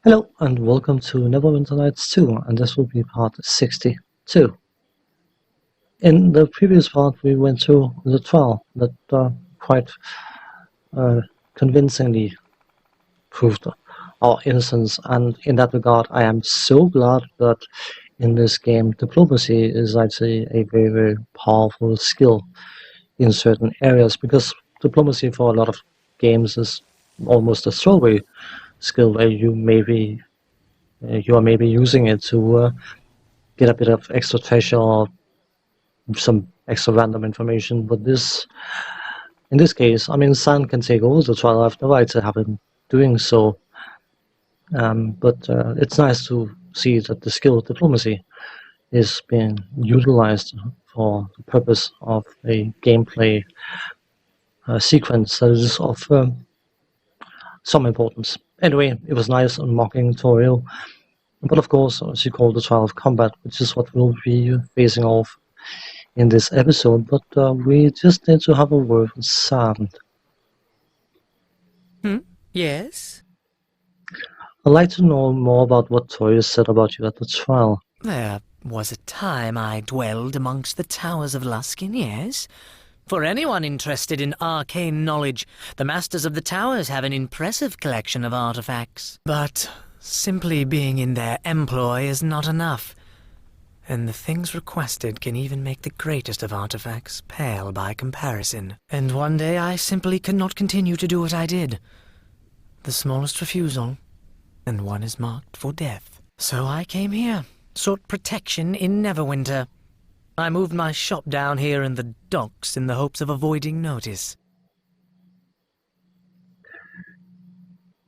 Hello and welcome to Neverwinter Nights 2, and this will be part 62. In the previous part we went through the trial that quite uh, convincingly proved our innocence, and in that regard I am so glad that in this game diplomacy is, I'd say, a very, very powerful skill in certain areas, because diplomacy for a lot of games is almost a throwaway skill where you are maybe using it to get a bit of extra treasure or some extra random information. But in this case, I mean, San can take over the trial. I have no right to have him doing so. But it's nice to see that the skill of diplomacy is being utilized for the purpose of a gameplay sequence that is of some importance. Anyway, it was nice unlocking Torio. But of course, she called the Trial of Combat, which is what we'll be facing off in this episode. But we just need to have a word with Sam. Yes? I'd like to know more about what Toria said about you at the trial. There was a time I dwelled amongst the towers of Luskin, yes? For anyone interested in arcane knowledge, the Masters of the Towers have an impressive collection of artifacts. But simply being in their employ is not enough, and the things requested can even make the greatest of artifacts pale by comparison. And one day I simply could not continue to do what I did. The smallest refusal, and one is marked for death. So I came here, sought protection in Neverwinter. I moved my shop down here in the docks in the hopes of avoiding notice.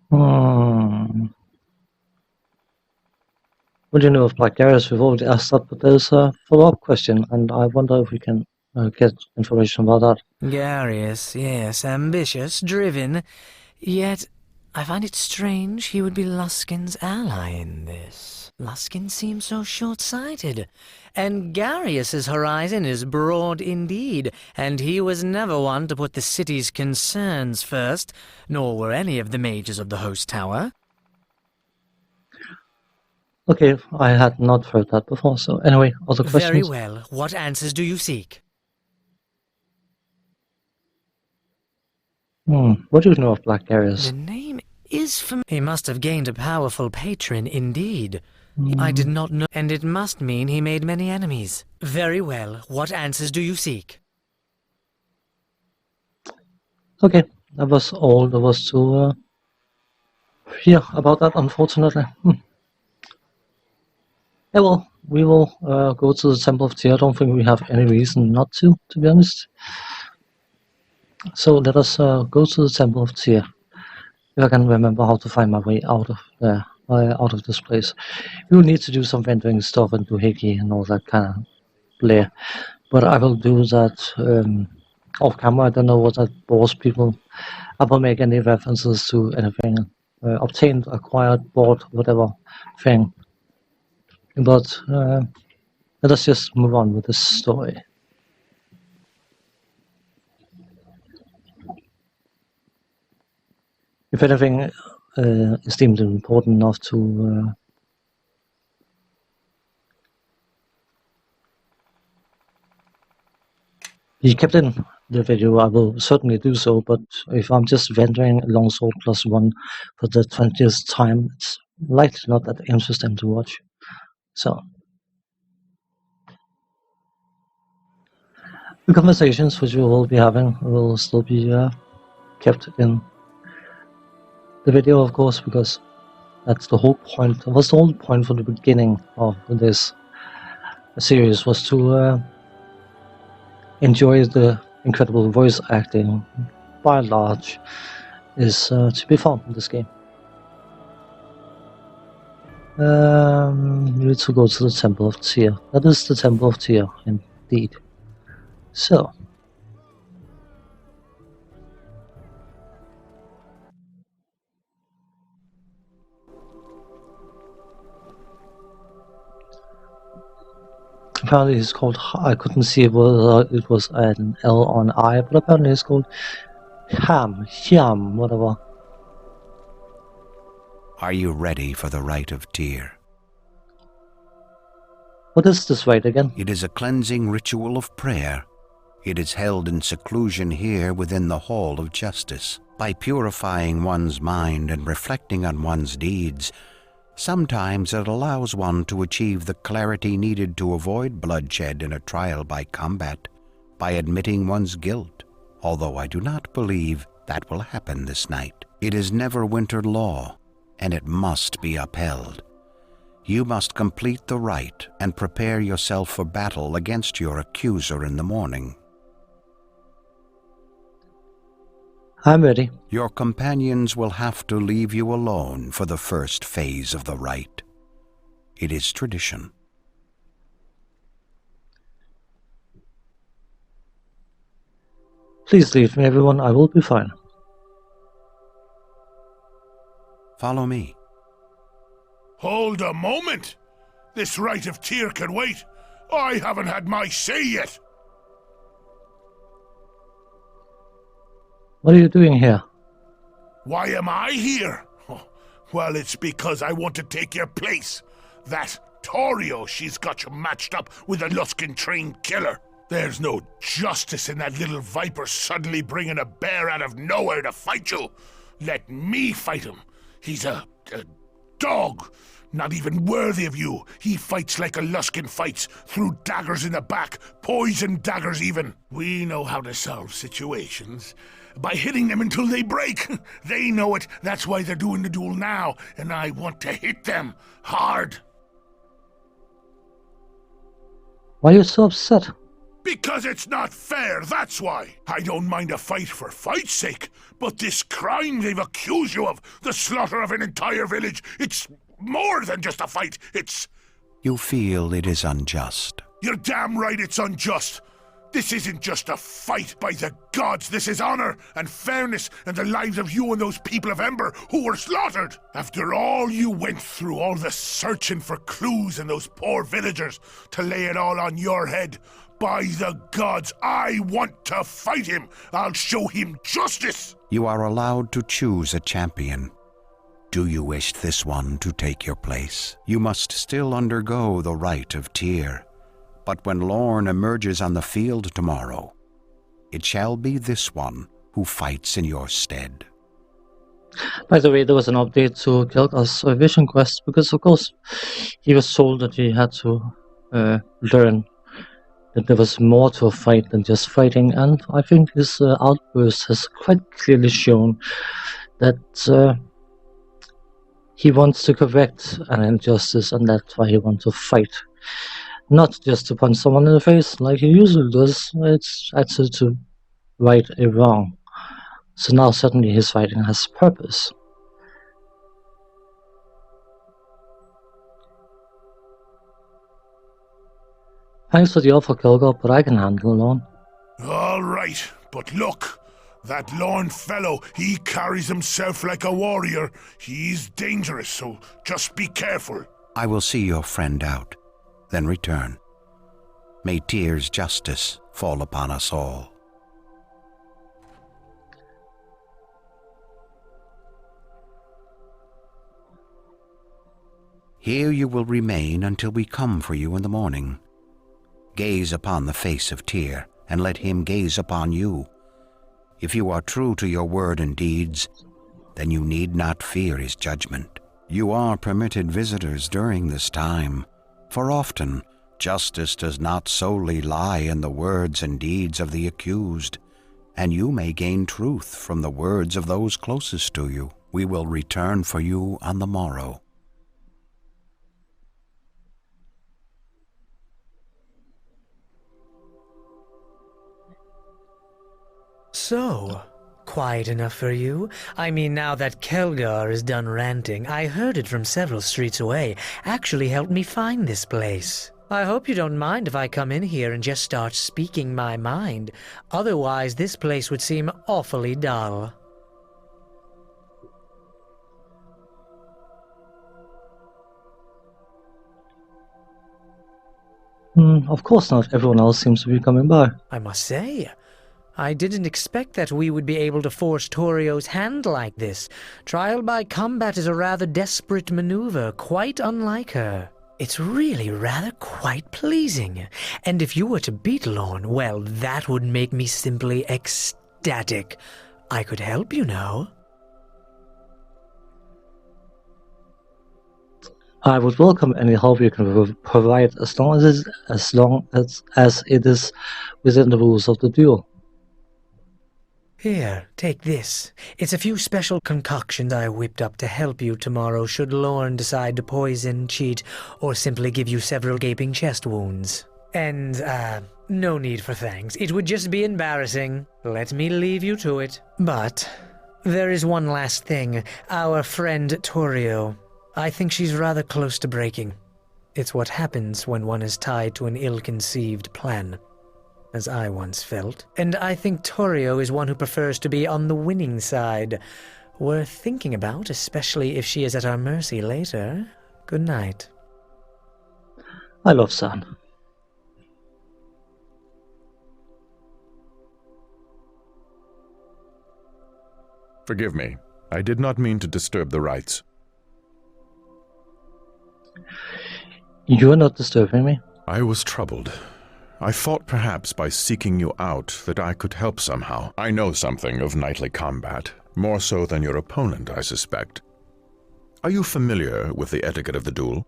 What do you know of Black Darius? We've already asked that, but there's a follow-up question, and I wonder if we can get information about that. Darius, yes, ambitious, driven, yet I find it strange he would be Luskin's ally in this. Luskin seems so short-sighted, and Garius's horizon is broad indeed, and he was never one to put the city's concerns first, nor were any of the mages of the host tower. Okay, I had not heard that before, so anyway, other questions? Very well. What answers do you seek? What do you know of Black Darius? The name is familiar. He must have gained a powerful patron indeed. I did not know, and it must mean he made many enemies. Very well. What answers do you seek? Okay, that was all there was to hear about that, unfortunately. Yeah, well, we will go to the Temple of Tyr. I don't think we have any reason not to be honest. So let us go to the Temple of Tyr. If I can remember how to find my way out of there, out of this place. We will need to do some venturing stuff and do Hiki and all that kind of blair. But I will do that off camera. I don't know what that bores people. I will make any references to anything obtained, acquired, bought, whatever thing. But let us just move on with this story. If anything is deemed important enough to be kept in the video, I will certainly do so, but if I'm just venturing a longsword +1 for the 20th time, it's likely not that interesting to watch. So, the conversations which we will be having will still be kept in the video, of course, because that's the whole point. That was the whole point from the beginning of this series, was to enjoy the incredible voice acting, by and large, is to be found in this game. We need to go to the Temple of Tyr. That is the Temple of Tyr, indeed. So, apparently it's called, I couldn't see whether it was an L or an I, but apparently it's called Ham, whatever. Are you ready for the rite of Tyr? What is this rite again? It is a cleansing ritual of prayer. It is held in seclusion here within the Hall of Justice. By purifying one's mind and reflecting on one's deeds, sometimes it allows one to achieve the clarity needed to avoid bloodshed in a trial by combat, by admitting one's guilt, although I do not believe that will happen this night. It is Neverwinter law, and it must be upheld. You must complete the rite and prepare yourself for battle against your accuser in the morning. I'm ready. Your companions will have to leave you alone for the first phase of the rite. It is tradition. Please leave me, everyone. I will be fine. Follow me. Hold a moment! This rite of Tyr can wait. I haven't had my say yet. What are you doing here? Why am I here? Oh, well, it's because I want to take your place. That Torio, she's got you matched up with a Luskan-trained killer. There's no justice in that little viper suddenly bringing a bear out of nowhere to fight you. Let me fight him. He's a dog. Not even worthy of you. He fights like a Luskan fights, through daggers in the back, poison daggers even. We know how to solve situations. By hitting them until they break. They know it. That's why they're doing the duel now, and I want to hit them hard. Why are you so upset? Because it's not fair, that's why. I don't mind a fight for fight's sake, but this crime they've accused you of, the slaughter of an entire village, it's more than just a fight, it's... You feel it is unjust. You're damn right it's unjust. This isn't just a fight, by the gods. This is honor and fairness and the lives of you and those people of Ember who were slaughtered. After all you went through, all the searching for clues and those poor villagers, to lay it all on your head. By the gods, I want to fight him. I'll show him justice. You are allowed to choose a champion. Do you wish this one to take your place? You must still undergo the rite of Tyr. But when Lorne emerges on the field tomorrow, it shall be this one who fights in your stead. By the way, there was an update to Kelgar's vision quest, because of course he was told that he had to learn that there was more to a fight than just fighting, and I think this outburst has quite clearly shown that he wants to correct an injustice, and that's why he wants to fight. Not just to punch someone in the face like he usually does, it's actually to right a wrong. So now suddenly his fighting has purpose. Thanks for the offer, Kelgar, but I can handle alone. All right, but look, that Lorne fellow, he carries himself like a warrior. He's dangerous, so just be careful. I will see your friend out, then return. May Tyr's justice fall upon us all. Here you will remain until we come for you in the morning. Gaze upon the face of Tyr, and let him gaze upon you. If you are true to your word and deeds, then you need not fear his judgment. You are permitted visitors during this time, for often justice does not solely lie in the words and deeds of the accused, and you may gain truth from the words of those closest to you. We will return for you on the morrow. So, quiet enough for you? I mean, now that Kelgar is done ranting, I heard it from several streets away. Actually helped me find this place. I hope you don't mind if I come in here and just start speaking my mind. Otherwise, this place would seem awfully dull. Of course not. Everyone else seems to be coming by. I must say, I didn't expect that we would be able to force Torio's hand like this. Trial by combat is a rather desperate maneuver, quite unlike her. It's really rather quite pleasing. And if you were to beat Lorne, well, that would make me simply ecstatic. I could help, you know. I would welcome any help you can provide as long as it is within the rules of the duel. Here, take this. It's a few special concoctions I whipped up to help you tomorrow should Lorne decide to poison, cheat, or simply give you several gaping chest wounds. And, no need for thanks. It would just be embarrassing. Let me leave you to it. But there is one last thing. Our friend Torio. I think she's rather close to breaking. It's what happens when one is tied to an ill-conceived plan, as I once felt. And I think Torio is one who prefers to be on the winning side. Worth thinking about, especially if she is at our mercy later. Good night. I love San. Forgive me. I did not mean to disturb the rites. You are not disturbing me. I was troubled. I thought perhaps by seeking you out that I could help somehow. I know something of knightly combat, more so than your opponent, I suspect. Are you familiar with the etiquette of the duel?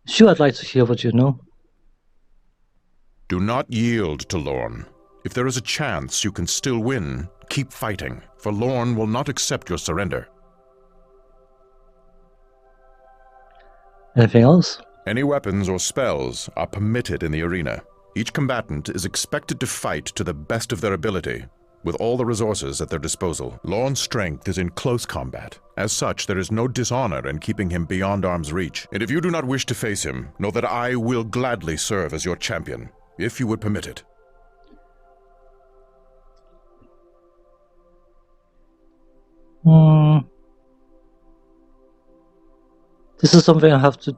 Sure, I'd like to hear what you know. Do not yield to Lorne. If there is a chance you can still win, keep fighting, for Lorne will not accept your surrender. Anything else? Any weapons or spells are permitted in the arena. Each combatant is expected to fight to the best of their ability, with all the resources at their disposal. Lorne's strength is in close combat. As such, there is no dishonor in keeping him beyond arm's reach. And if you do not wish to face him, know that I will gladly serve as your champion, if you would permit it. This is something I have to...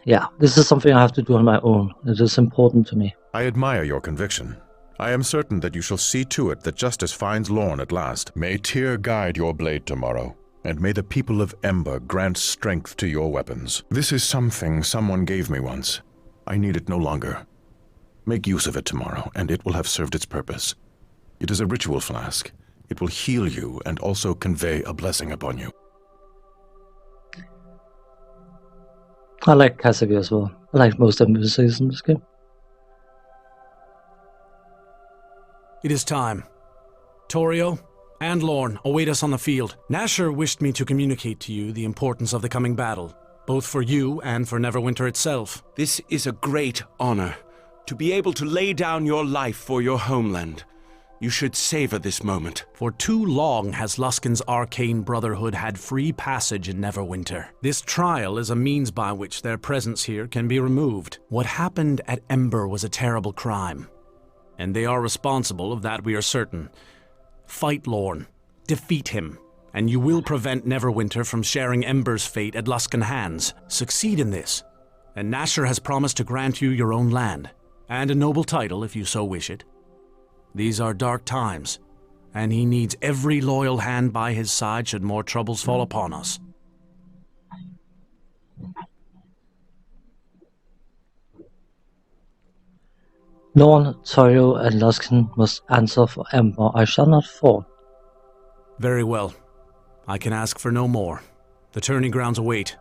yeah, this is something I have to do on my own. It is important to me. I admire your conviction. I am certain that you shall see to it that justice finds Lorne at last. May Tyr guide your blade tomorrow, and may the people of Ember grant strength to your weapons. This is something someone gave me once. I need it no longer. Make use of it tomorrow, and it will have served its purpose. It is a ritual flask. It will heal you and also convey a blessing upon you. I like Cassidy as well. I like most NPCs in this game. It is time. Torio and Lorne await us on the field. Nasher wished me to communicate to you the importance of the coming battle, both for you and for Neverwinter itself. This is a great honor, to be able to lay down your life for your homeland. You should savor this moment. For too long has Luskan's arcane brotherhood had free passage in Neverwinter. This trial is a means by which their presence here can be removed. What happened at Ember was a terrible crime, and they are responsible, of that we are certain. Fight Lorne, defeat him, and you will prevent Neverwinter from sharing Ember's fate at Luskan hands. Succeed in this, and Nasher has promised to grant you your own land, and a noble title if you so wish it. These are dark times, and he needs every loyal hand by his side should more troubles fall upon us. Lorne, Torio, and Luskan must answer for Ember. I shall not fall. Very well. I can ask for no more. The tourney grounds await.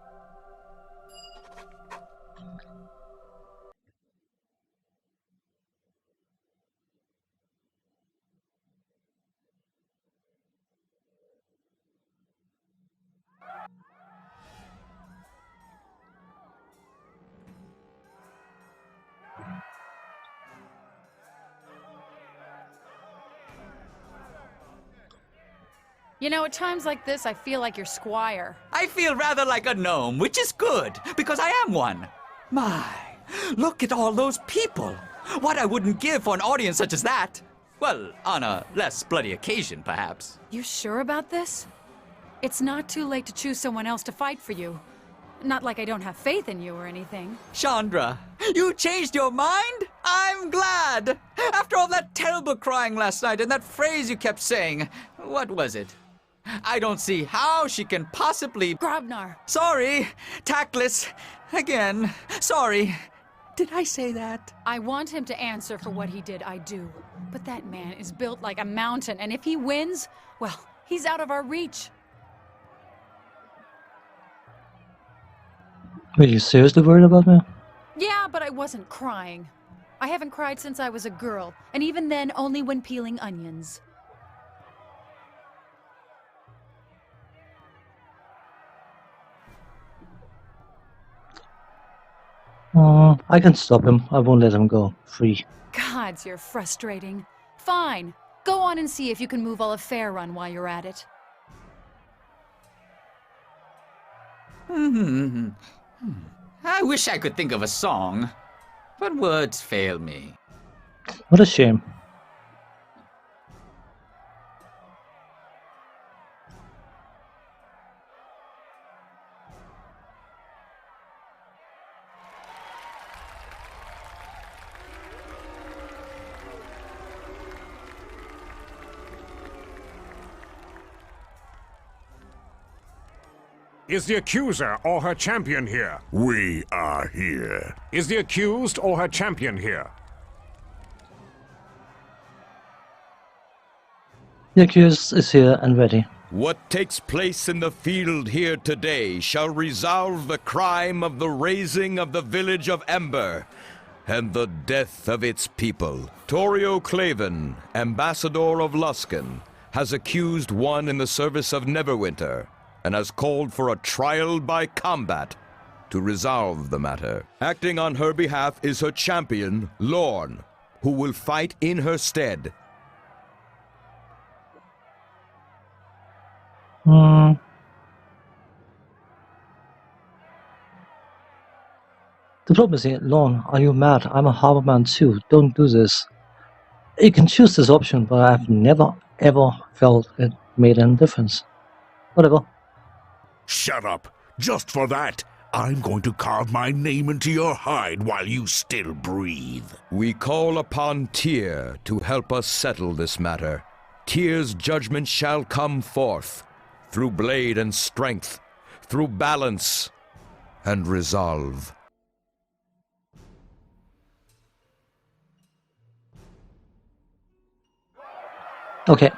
You know, at times like this, I feel like your squire. I feel rather like a gnome, which is good, because I am one. My, look at all those people. What I wouldn't give for an audience such as that. Well, on a less bloody occasion, perhaps. You sure about this? It's not too late to choose someone else to fight for you. Not like I don't have faith in you or anything. Chandra, you changed your mind? I'm glad! After all that terrible crying last night and that phrase you kept saying, what was it? I don't see how she can possibly... Grabnar! Sorry, tactless. Again, sorry. Did I say that? I want him to answer for what he did, I do. But that man is built like a mountain, and if he wins, well, he's out of our reach. Were you seriously worried about me? Yeah, but I wasn't crying. I haven't cried since I was a girl, and even then only when peeling onions. I can stop him. I won't let him go free. Gods, you're frustrating. Fine. Go on and see if you can move all of Faerun while you're at it. I wish I could think of a song, but words fail me. What a shame. Is the accuser or her champion here? We are here. Is the accused or her champion here? The accused is here and ready. What takes place in the field here today shall resolve the crime of the razing of the village of Ember and the death of its people. Torio Claven, ambassador of Luskan, has accused one in the service of Neverwinter and has called for a trial by combat to resolve the matter. Acting on her behalf is her champion, Lorn, who will fight in her stead. The problem is here, Lorn, are you mad? I'm a harborman too. Don't do this. You can choose this option, but I've never ever felt it made any difference. Whatever. Shut up. Just for that, I'm going to carve my name into your hide while you still breathe. We call upon Tyr to help us settle this matter. Tyr's judgment shall come forth, through blade and strength, through balance and resolve. Okay.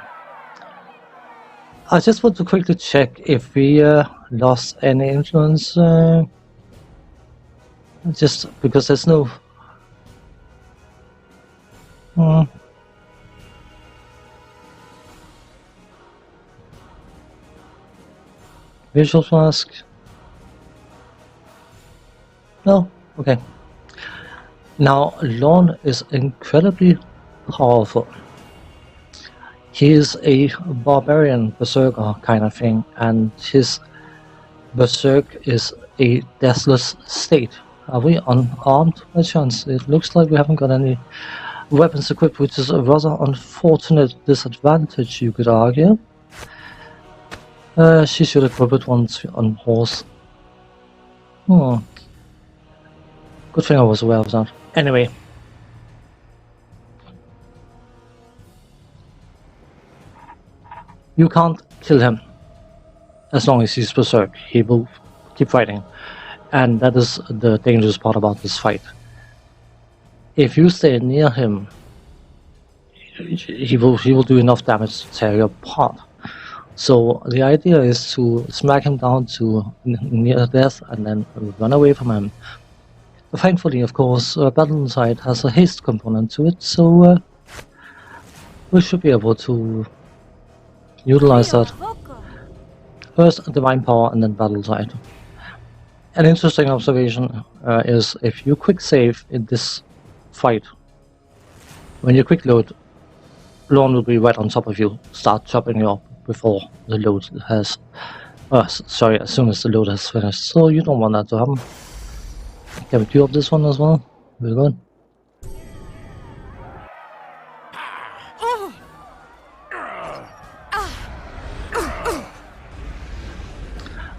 I just want to quickly check if we lost any influence. Just because there's no... Visual flask. No? Okay. Now, Lorn is incredibly powerful. He is a barbarian berserker kind of thing, and his berserk is a deathless state. Are we unarmed by chance? It looks like we haven't got any weapons equipped, which is a rather unfortunate disadvantage, you could argue. She should have put one on horse. Good thing I was aware of that. Anyway. You can't kill him. As long as he's berserk, he will keep fighting. And that is the dangerous part about this fight. If you stay near him, he will do enough damage to tear you apart. So the idea is to smack him down to near death and then run away from him. Thankfully, of course, Battle Inside has a haste component to it, so we should be able to utilize that. First Divine Power and then Battle Side. An interesting observation is if you quick save in this fight, when you quick load, Lorn will be right on top of you, start chopping you up before the load has... sorry, as soon as the load has finished. So you don't want that to happen. Can we queue up this one as well? We're good.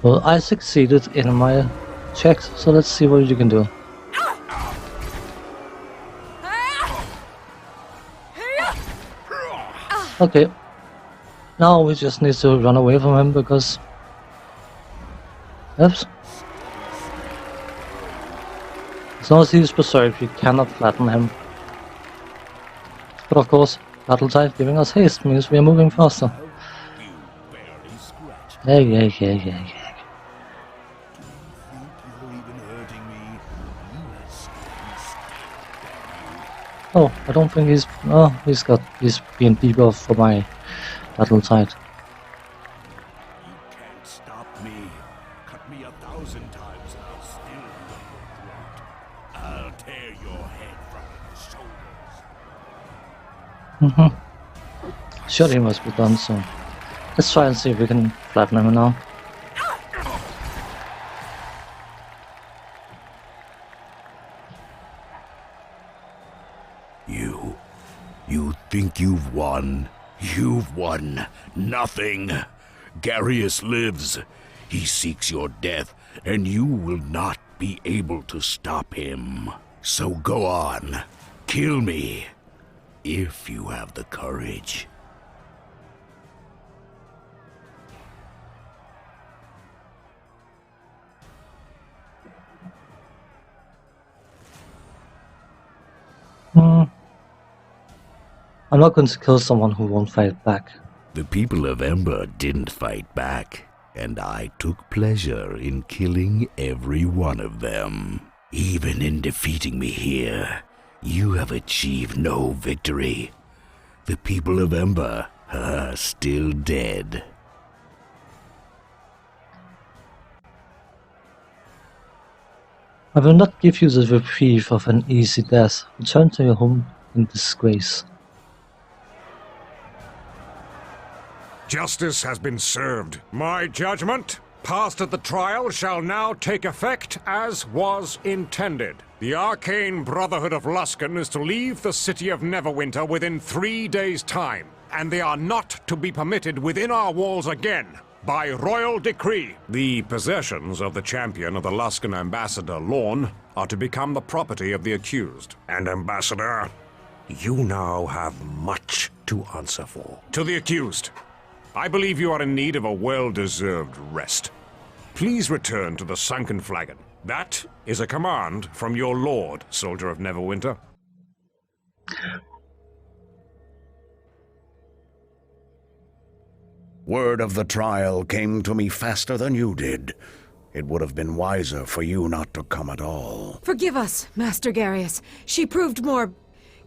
Well, I succeeded in my checked, so let's see what you can do. Okay. Now we just need to run away from him because... Oops. As long as he's berserk, we cannot flatten him. But of course, battle type giving us haste means we are moving faster. Yeah. Oh, I don't think he's... Oh, he's being debuffed for my battle tide. You can't stop me. Cut me 1,000 times and I'll still be on your throat. I'll tear your head from your shoulders. Surely he must be done, so... Let's try and see if we can flatten him now. You think you've won? You've won nothing. Garius lives. He seeks your death, and you will not be able to stop him. So go on. Kill me. If you have the courage. I'm not going to kill someone who won't fight back. The people of Ember didn't fight back, and I took pleasure in killing every one of them. Even in defeating me here, you have achieved no victory. The people of Ember are still dead. I will not give you the reprieve of an easy death. Return to your home in disgrace. Justice has been served. My judgment, passed at the trial, shall now take effect as was intended. The Arcane Brotherhood of Luskan is to leave the city of Neverwinter within 3 days' time, and they are not to be permitted within our walls again. By royal decree, the possessions of the champion of the Luskan ambassador, Lorne, are to become the property of the accused. And Ambassador, you now have much to answer for. To the accused, I believe you are in need of a well-deserved rest. Please return to the Sunken Flagon. That is a command from your lord, Soldier of Neverwinter. Word of the trial came to me faster than you did. It would have been wiser for you not to come at all. Forgive us, Master Garius. She proved more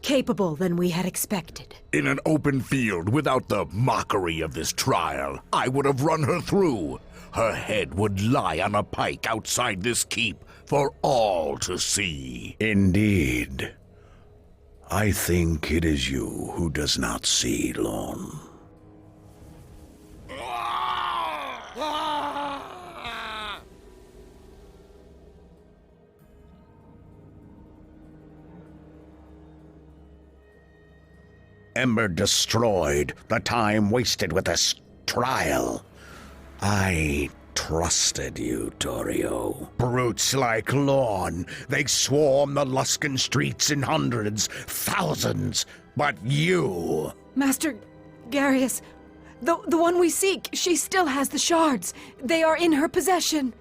capable than we had expected. In an open field without the mockery of this trial, I would have run her through. Her head would lie on a pike outside this keep for all to see. Indeed. I think it is you who does not see, Lorne. Ember destroyed, the time wasted with this trial. I trusted you, Torio. Brutes like Lorne, they swarm the Luskan streets in hundreds, thousands, but you... Master Garius, the one we seek, she still has the shards. They are in her possession.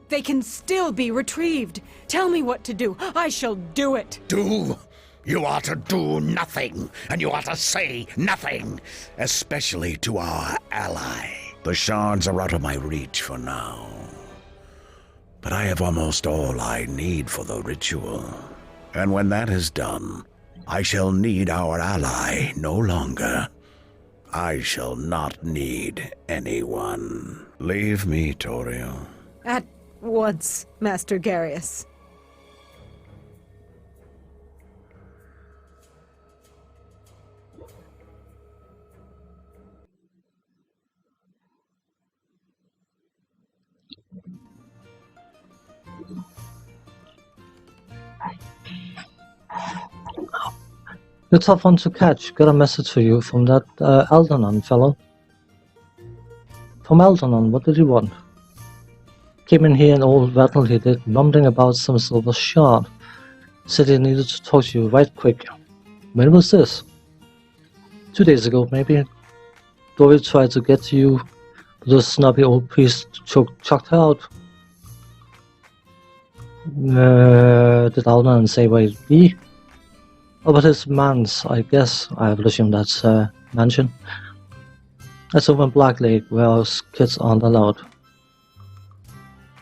They can still be retrieved. Tell me what to do. I shall do it. Do? You ought to do nothing, and you ought to say nothing, especially to our ally. The shards are out of my reach for now, but I have almost all I need for the ritual. And when that is done, I shall need our ally no longer. I shall not need anyone. Leave me, Torio. At once, Master Garius. You're a tough one to catch. Got a message for you from that Algernon fellow. From Algernon, what did you want? came in here and all rattled he did, mumbling about some silver shard. Said he needed to talk to you right quick. When was this? 2 days ago, maybe. Dory tried to get to you, but the snobby old priest chucked her out. Did Alden say where he'd be? Oh, but his man's, I guess. I would assume that's mansion. That's over in Black Lake, where our kids aren't allowed.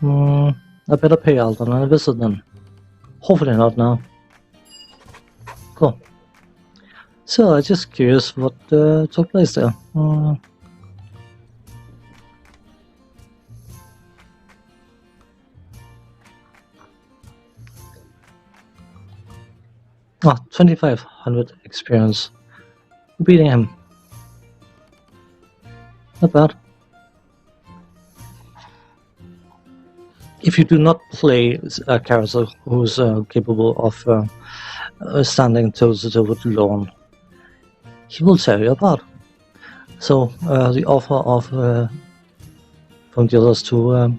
I better pay Alden and visit then. Hopefully not now. Cool. So, I'm just curious what took place there. 2500 experience. Beating him. Not bad. If you do not play a character who's capable of standing toe to toe with Lorne, he will tear you apart. So the offer of from the others to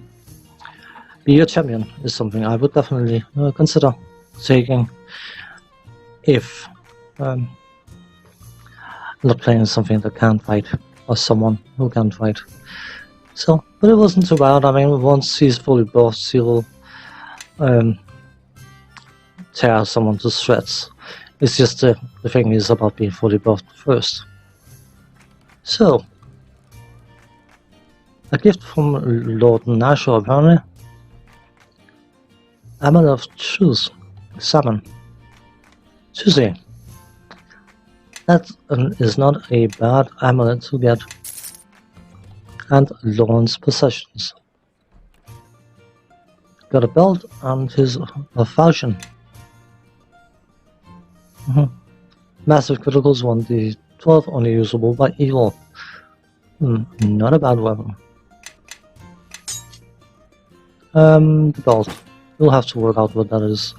be a champion is something I would definitely consider taking if not playing something that can't fight or someone who can't fight. So, but it wasn't too bad. I mean, once he's fully buffed, he'll tear someone to shreds. It's just the thing is about being fully buffed first. So, a gift from Lord Nashor, apparently. Amulet of Truth, Salmon. Tuesday. That is not a bad amulet to get. And Lorne's possessions. Got a belt and his falchion. Massive criticals 1d12, only usable by evil. Not a bad weapon. The belt. We'll have to work out what that is.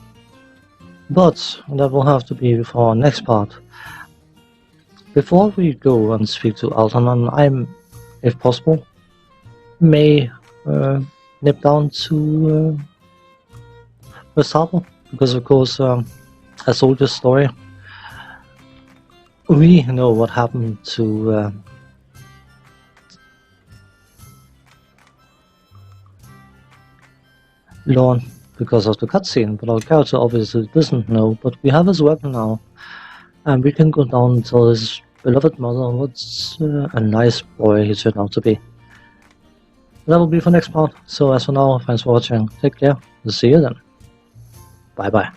But that will have to be for our next part. Before we go and speak to Altanon, if possible, may nip down to West Harbor, because of course, I told this story. We know what happened to Lorne because of the cutscene, but our character obviously doesn't know. But we have his weapon now, and we can go down and tell his beloved mother what a nice boy he turned out to be. That will be for next part. So as for now, thanks for watching. Take care. We'll see you then. Bye bye.